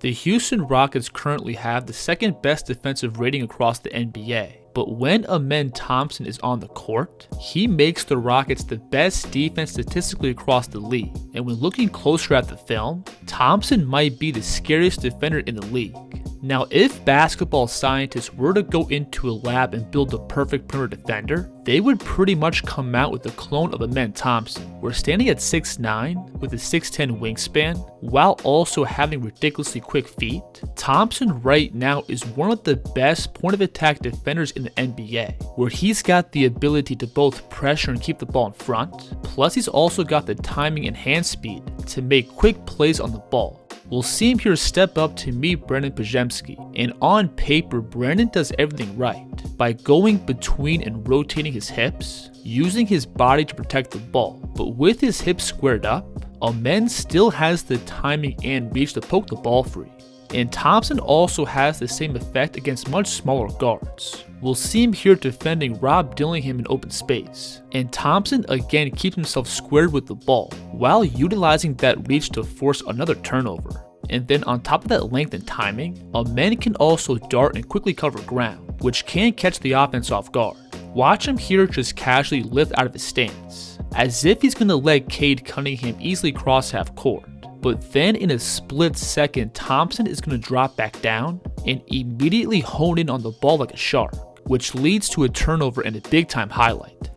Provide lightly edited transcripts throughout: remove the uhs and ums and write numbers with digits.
The Houston Rockets currently have the second best defensive rating across the NBA. But when Amen Thompson is on the court, he makes the Rockets the best defense statistically across the league. And when looking closer at the film, Thompson might be the scariest defender in the league. Now, if basketball scientists were to go into a lab and build the perfect perimeter defender, they would pretty much come out with a clone of Amen Thompson, where standing at 6'9" with a 6'10" wingspan, while also having ridiculously quick feet, Thompson right now is one of the best point of attack defenders in the NBA, where he's got the ability to both pressure and keep the ball in front, plus he's also got the timing and hand speed to make quick plays on the ball. We'll see him here step up to meet Brandon Pajemski, and on paper, Brandon does everything right by going between and rotating his hips, using his body to protect the ball. But with his hips squared up, Amen still has the timing and reach to poke the ball free. And Thompson also has the same effect against much smaller guards. We'll see him here defending Rob Dillingham in open space, and Thompson again keeps himself squared with the ball, while utilizing that reach to force another turnover. And then on top of that length and timing, Amen can also dart and quickly cover ground, which can catch the offense off guard. Watch him here just casually lift out of his stance, as if he's going to let Cade Cunningham easily cross half court. But then in a split second, Thompson is going to drop back down and immediately hone in on the ball like a shark, which leads to a turnover and a big time highlight.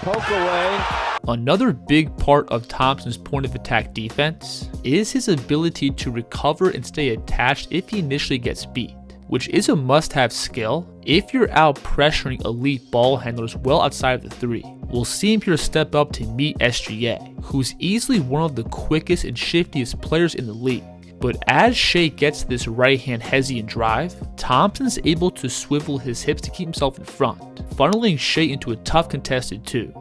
Poke away. Another big part of Thompson's point of attack defense is his ability to recover and stay attached if he initially gets beat, which is a must-have skill if you're out pressuring elite ball handlers well outside of the three. We'll see him here step up to meet SGA, who's easily one of the quickest and shiftiest players in the league. But as Shea gets this right hand hezzy and drive, Thompson's able to swivel his hips to keep himself in front, funneling Shea into a tough contested 2.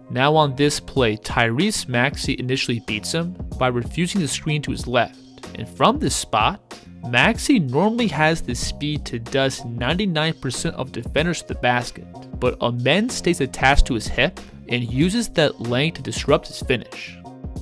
Now on this play, Tyrese Maxey initially beats him by refusing the screen to his left, and from this spot, Maxey normally has the speed to dust 99% of defenders to the basket, but Amen stays attached to his hip and uses that length to disrupt his finish.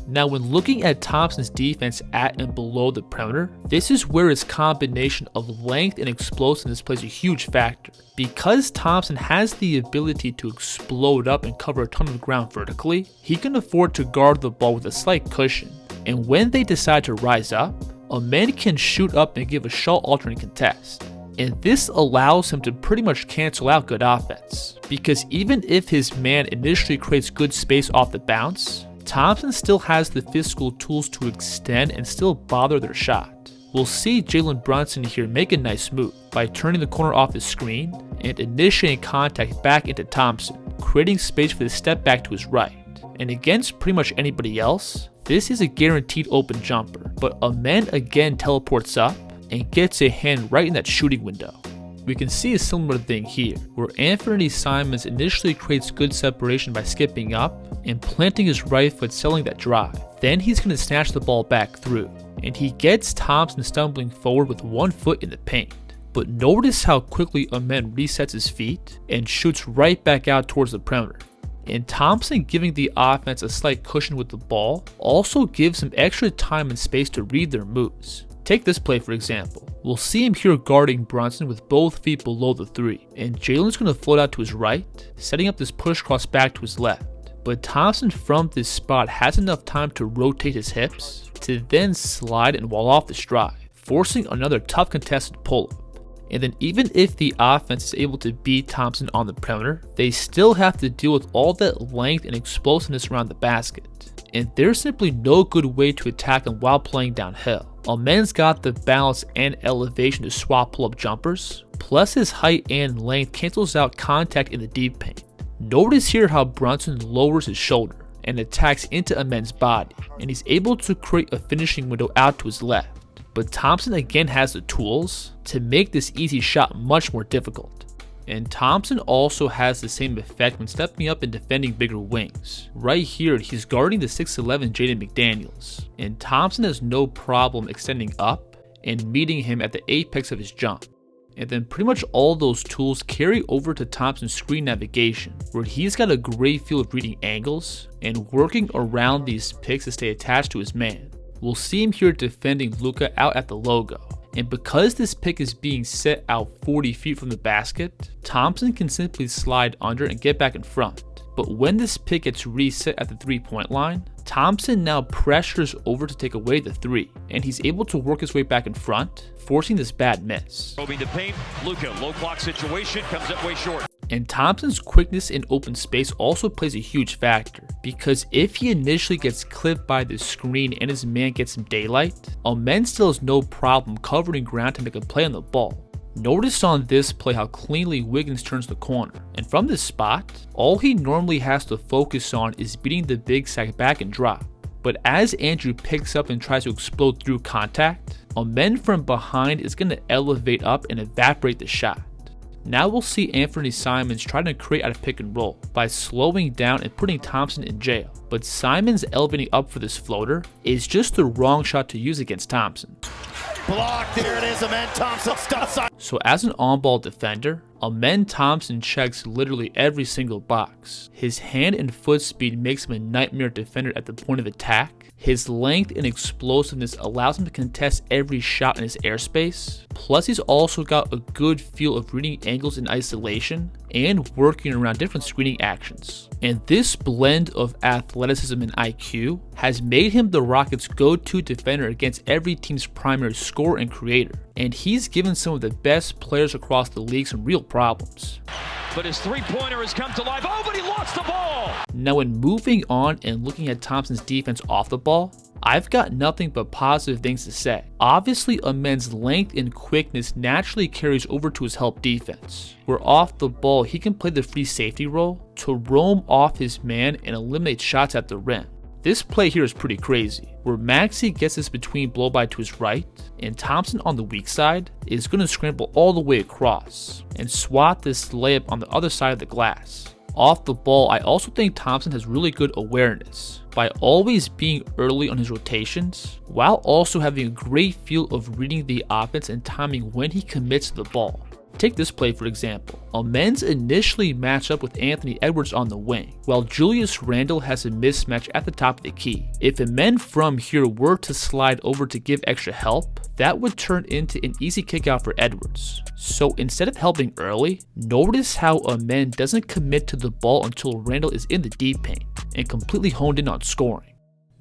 Now when looking at Thompson's defense at and below the perimeter, this is where his combination of length and explosiveness plays a huge factor. Because Thompson has the ability to explode up and cover a ton of ground vertically, he can afford to guard the ball with a slight cushion, and when they decide to rise up, Amen can shoot up and give a shot alternate contest. And this allows him to pretty much cancel out good offense, because even if his man initially creates good space off the bounce, Thompson still has the physical tools to extend and still bother their shot. We'll see Jalen Brunson here make a nice move by turning the corner off his screen and initiating contact back into Thompson, creating space for the step back to his right. And against pretty much anybody else, this is a guaranteed open jumper, but Amen again teleports up and gets a hand right in that shooting window. We can see a similar thing here, where Anthony Simons initially creates good separation by skipping up and planting his right foot selling that drive. Then he's going to snatch the ball back through, and he gets Thompson stumbling forward with one foot in the paint. But notice how quickly Amen resets his feet and shoots right back out towards the perimeter. And Thompson giving the offense a slight cushion with the ball also gives him extra time and space to read their moves. Take this play for example. We'll see him here guarding Brunson with both feet below the 3, and Jalen's going to float out to his right, setting up this push cross back to his left. But Thompson from this spot has enough time to rotate his hips to then slide and wall off the drive, forcing another tough contested pull-up. And then even if the offense is able to beat Thompson on the perimeter, they still have to deal with all that length and explosiveness around the basket. And there's simply no good way to attack him while playing downhill. Amen's got the balance and elevation to swap pull-up jumpers, plus his height and length cancels out contact in the deep paint. Notice here how Brunson lowers his shoulder and attacks into Amen's body, and he's able to create a finishing window out to his left. But Thompson again has the tools to make this easy shot much more difficult. And Thompson also has the same effect when stepping up and defending bigger wings. Right here, he's guarding the 6'11" Jaden McDaniels, and Thompson has no problem extending up and meeting him at the apex of his jump. And then pretty much all those tools carry over to Thompson's screen navigation, where he's got a great feel of reading angles and working around these picks to stay attached to his man. We'll see him here defending Luka out at the logo. And because this pick is being set out 40 feet from the basket, Thompson can simply slide under and get back in front. But when this pick gets reset at the 3-point line, Thompson now pressures over to take away the 3, and he's able to work his way back in front, forcing this bad miss. Probing the paint, Luka, low clock situation, comes up way short. And Thompson's quickness in open space also plays a huge factor, because if he initially gets clipped by the screen and his man gets some daylight, Amen still has no problem covering ground to make a play on the ball. Notice on this play how cleanly Wiggins turns the corner, and from this spot, all he normally has to focus on is beating the big sack back and drop. But as Andrew picks up and tries to explode through contact, Amen from behind is going to elevate up and evaporate the shot. Now we'll see Anthony Simons trying to create out of pick and roll by slowing down and putting Thompson in jail, but Simons elevating up for this floater is just the wrong shot to use against Thompson. Blocked, there it is, Amen Thompson stuff side. So as an on-ball defender, Amen Thompson checks literally every single box. His hand and foot speed makes him a nightmare defender at the point of attack. His length and explosiveness allows him to contest every shot in his airspace. Plus he's also got a good feel of reading angles in isolation and working around different screening actions. And this blend of athleticism and IQ has made him the Rockets' go-to defender against every team's primary scorer and creator. And he's given some of the best players across the league some real problems. But his three-pointer has come to life. Oh, but he lost the ball! Now when moving on and looking at Thompson's defense off the ball, I've got nothing but positive things to say. Obviously, Amen's length and quickness naturally carries over to his help defense, where off the ball he can play the free safety role to roam off his man and eliminate shots at the rim. This play here is pretty crazy, where Maxey gets this between blow by to his right, and Thompson on the weak side is going to scramble all the way across and swat this layup on the other side of the glass. Off the ball, I also think Thompson has really good awareness by always being early on his rotations, while also having a great feel of reading the offense and timing when he commits to the ball. Take this play for example. Amen's initially matched up with Anthony Edwards on the wing, while Julius Randle has a mismatch at the top of the key. If Amen from here were to slide over to give extra help, that would turn into an easy kick out for Edwards. So instead of helping early, notice how Amen doesn't commit to the ball until Randle is in the deep paint and completely honed in on scoring.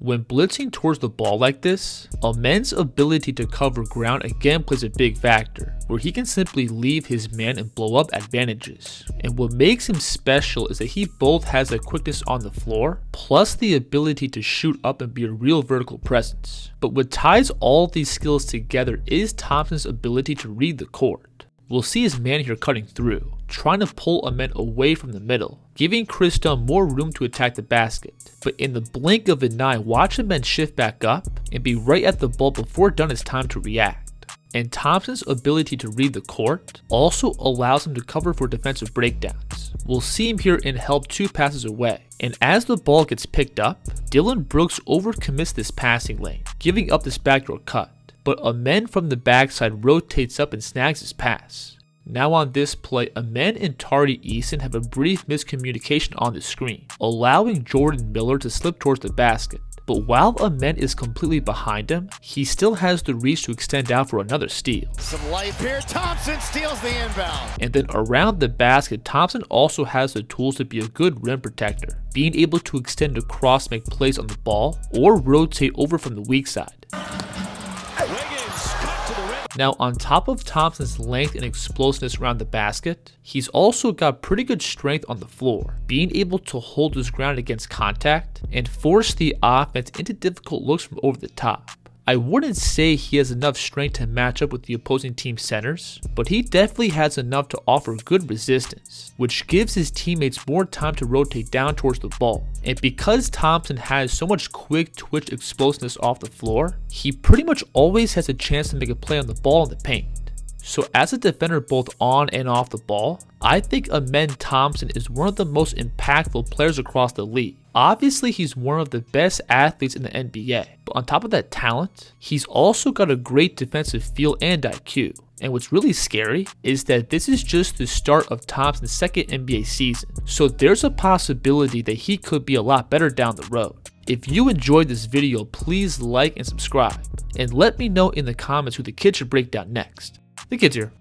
When blitzing towards the ball like this, Amen's ability to cover ground again plays a big factor, where he can simply leave his man and blow up advantages. And what makes him special is that he both has the quickness on the floor, plus the ability to shoot up and be a real vertical presence. But what ties all these skills together is Thompson's ability to read the court. We'll see his man here cutting through, trying to pull Amen away from the middle, giving Chris Dunn more room to attack the basket. But in the blink of an eye, watch Amen shift back up and be right at the ball before Dunn has time to react. And Thompson's ability to read the court also allows him to cover for defensive breakdowns. We'll see him here in help 2 passes away. And as the ball gets picked up, Dillon Brooks overcommits this passing lane, giving up this backdoor cut. But Amen from the backside rotates up and snags his pass. Now on this play, Amen and Tari Eason have a brief miscommunication on the screen, allowing Jordan Miller to slip towards the basket. But while Amen is completely behind him, he still has the reach to extend out for another steal. Some life here, Thompson steals the inbound. And then around the basket, Thompson also has the tools to be a good rim protector, being able to extend across, make plays on the ball, or rotate over from the weak side. Now on top of Thompson's length and explosiveness around the basket, he's also got pretty good strength on the floor, being able to hold his ground against contact and force the offense into difficult looks from over the top. I wouldn't say he has enough strength to match up with the opposing team's centers, but he definitely has enough to offer good resistance, which gives his teammates more time to rotate down towards the ball. And because Thompson has so much quick twitch explosiveness off the floor, he pretty much always has a chance to make a play on the ball in the paint. So as a defender both on and off the ball, I think Amen Thompson is one of the most impactful players across the league. Obviously, he's one of the best athletes in the NBA, but on top of that talent, he's also got a great defensive feel and IQ. And what's really scary is that this is just the start of Thompson's second NBA season, so there's a possibility that he could be a lot better down the road. If you enjoyed this video, please like and subscribe, and let me know in the comments who the kid should break down next. The kid's here.